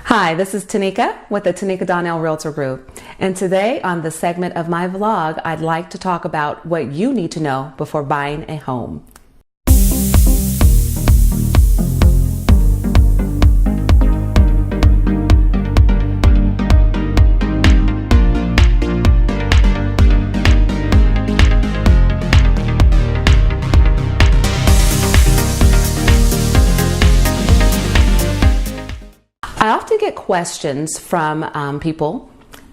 Hi, this is Tanika with the Tanika Donnell Realtor Group. And today on the segment of my vlog, I'd like to talk about what you need to know before buying a home. I often get questions from people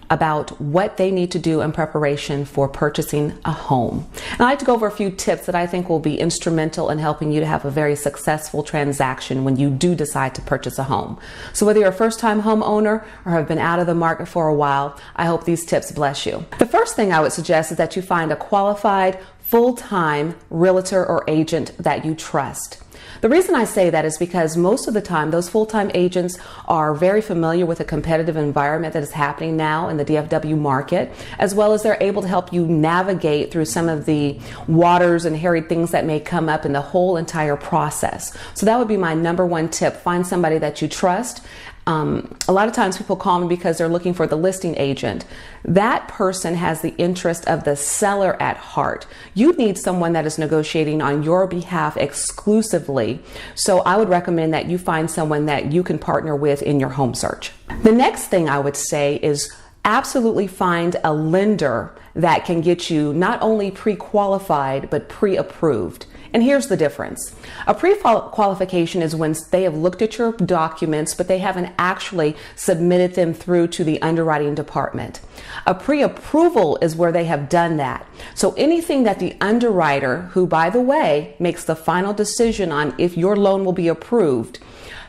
about what they need to do in preparation for purchasing a home. And I'd like to go over a few tips that I think will be instrumental in helping you to have a very successful transaction when you do decide to purchase a home. So whether you're a first-time homeowner or have been out of the market for a while, I hope these tips bless you. The first thing I would suggest is that you find a qualified, full-time realtor or agent that you trust. The reason I say that is because most of the time those full-time agents are very familiar with the competitive environment that is happening now in the DFW market, as well as they're able to help you navigate through some of the waters and hairy things that may come up in the whole entire process. So that would be my number one tip. Find somebody that you trust. A lot of times people call me because they're looking for the listing agent. That person has the interest of the seller at heart. You need someone that is negotiating on your behalf exclusively. So I would recommend that you find someone that you can partner with in your home search. The next thing I would say is absolutely find a lender that can get you not only pre-qualified but pre-approved. And here's the difference. A pre-qualification is when they have looked at your documents, but they haven't actually submitted them through to the underwriting department. A pre-approval is where they have done that. So anything that the underwriter, who by the way, makes the final decision on if your loan will be approved,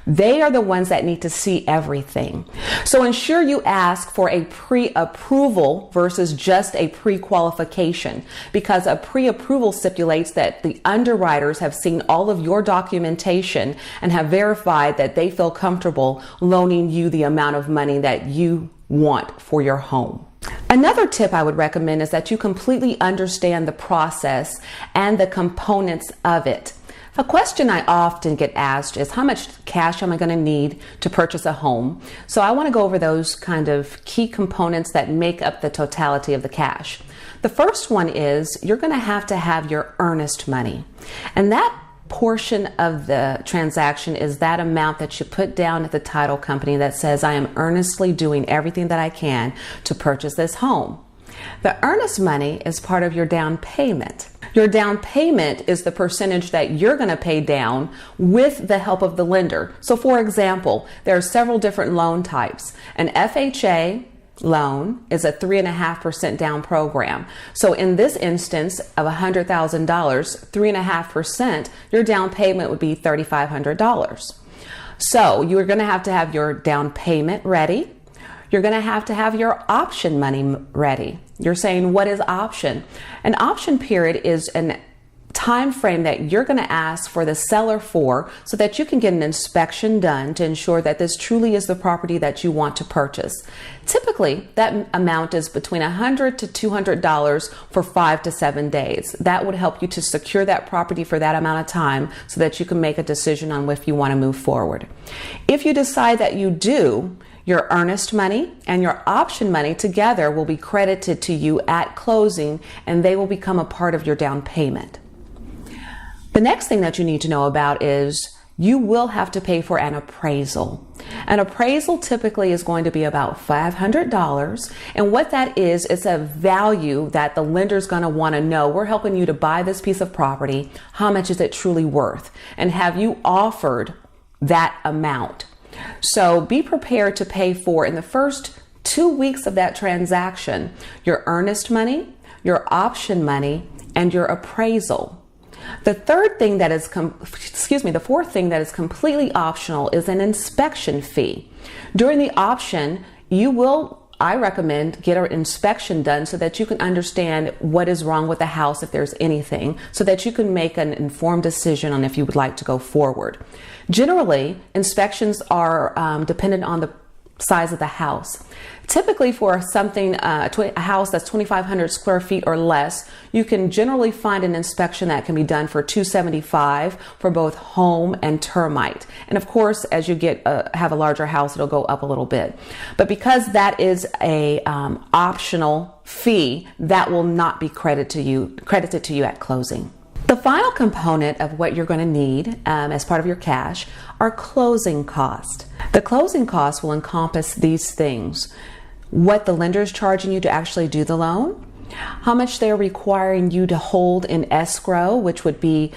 they are the ones that need to see everything. So ensure you ask for a pre-approval versus just a pre-qualification, because a pre-approval stipulates that the underwriters have seen all of your documentation and have verified that they feel comfortable loaning you the amount of money that you want for your home. Another tip I would recommend is that you completely understand the process and the components of it. A question I often get asked is, how much cash am I going to need to purchase a home? So I want to go over those kind of key components that make up the totality of the cash. The first one is you're going to have your earnest money. And that portion of the transaction is that amount that you put down at the title company that says, I am earnestly doing everything that I can to purchase this home. The earnest money is part of your down payment. Your down payment is the percentage that you're going to pay down with the help of the lender. So for example, there are several different loan types. An FHA loan is a 3.5% down program. So in this instance of $100,000, 3.5%, your down payment would be $3,500. So you're going to have your down payment ready. You're going to have your option money ready. You're saying, what is option? An option period is an time frame that you're going to ask for the seller for so that you can get an inspection done to ensure that this truly is the property that you want to purchase. Typically, that amount is between $100 to $200 for 5 to 7 days. That would help you to secure that property for that amount of time so that you can make a decision on if you want to move forward. If you decide that you do, your earnest money and your option money together will be credited to you at closing, and they will become a part of your down payment. The next thing that you need to know about is you will have to pay for an appraisal. An appraisal typically is going to be about $500, and what that is, it's a value that the lender's going to want to know. We're helping you to buy this piece of property. How much is it truly worth? And have you offered that amount? So be prepared to pay for, in the first 2 weeks of that transaction, your earnest money, your option money, and your appraisal. The fourth thing that is completely optional is an inspection fee. During the option, I recommend get an inspection done so that you can understand what is wrong with the house, if there's anything, so that you can make an informed decision on if you would like to go forward. Generally, inspections are dependent on the size of the house. Typically for something, a house that's 2,500 square feet or less, you can generally find an inspection that can be done for $275 for both home and termite. And of course, as you have a larger house, it'll go up a little bit. But because that is a optional fee, that will not be credited to you at closing. The final component of what you're going to need as part of your cash are closing costs. The closing costs will encompass these things: what the lender is charging you to actually do the loan, how much they're requiring you to hold in escrow, which would be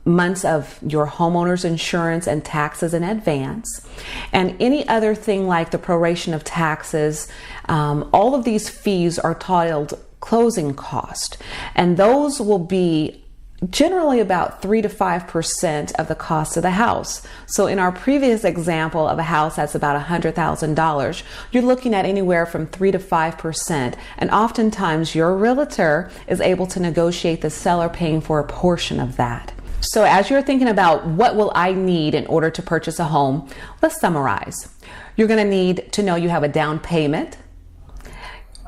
months of your homeowner's insurance and taxes in advance, and any other thing like the proration of taxes. All of these fees are titled closing cost, and those will be generally about 3 to 5% of the cost of the house. So in our previous example of a house that's about $100,000, you're looking at anywhere from 3 to 5%. And oftentimes your realtor is able to negotiate the seller paying for a portion of that. So as you're thinking about what will I need in order to purchase a home, let's summarize. You're going to need to know you have a down payment.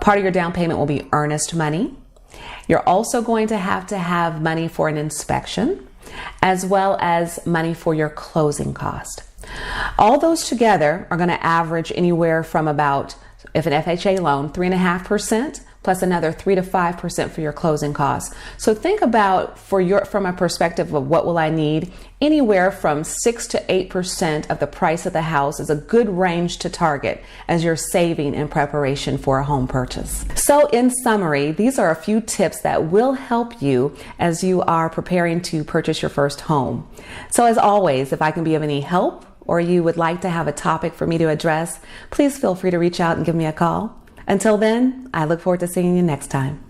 Part of your down payment will be earnest money. You're also going to have money for an inspection, as well as money for your closing cost. All those together are going to average anywhere from about, if an FHA loan, 3.5%, plus another 3 to 5% for your closing costs. So think about, from a perspective of what will I need, anywhere from 6 to 8% of the price of the house is a good range to target as you're saving in preparation for a home purchase. So in summary, these are a few tips that will help you as you are preparing to purchase your first home. So as always, if I can be of any help, or you would like to have a topic for me to address, please feel free to reach out and give me a call. Until then, I look forward to seeing you next time.